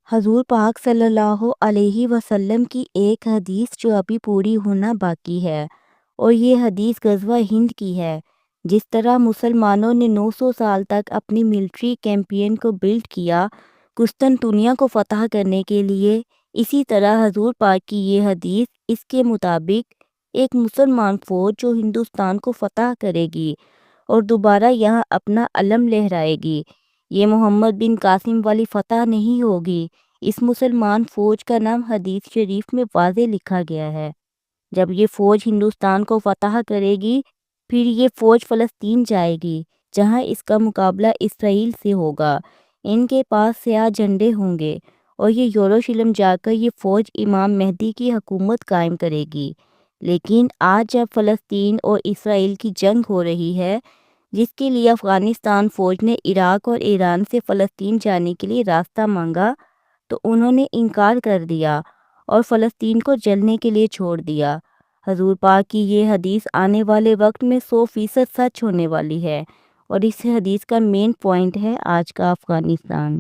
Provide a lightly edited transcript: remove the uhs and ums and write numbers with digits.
حضور پاک صلی اللہ علیہ وسلم کی ایک حدیث جو ابھی پوری ہونا باقی ہے، اور یہ حدیث غزوہ ہند کی ہے۔ جس طرح مسلمانوں نے 900 سال تک اپنی ملٹری کیمپین کو بلڈ کیا قسطنطنیہ کو فتح کرنے کے لیے، اسی طرح حضور پاک کی یہ حدیث اس کے مطابق ایک مسلمان فوج جو ہندوستان کو فتح کرے گی اور دوبارہ یہاں اپنا علم لہرائے گی، یہ محمد بن قاسم والی فتح نہیں ہوگی۔ اس مسلمان فوج کا نام حدیث شریف میں واضح لکھا گیا ہے۔ جب یہ فوج ہندوستان کو فتح کرے گی، پھر یہ فوج فلسطین جائے گی، جہاں اس کا مقابلہ اسرائیل سے ہوگا۔ ان کے پاس سیاہ جھنڈے ہوں گے اور یہ یروشلم جا کر یہ فوج امام مہدی کی حکومت قائم کرے گی۔ لیکن آج جب فلسطین اور اسرائیل کی جنگ ہو رہی ہے، جس کے لیے افغانستان فوج نے عراق اور ایران سے فلسطین جانے کے لیے راستہ مانگا، تو انہوں نے انکار کر دیا اور فلسطین کو جلنے کے لیے چھوڑ دیا۔ حضور پاک کی یہ حدیث آنے والے وقت میں 100% سچ ہونے والی ہے، اور اس حدیث کا مین پوائنٹ ہے آج کا افغانستان۔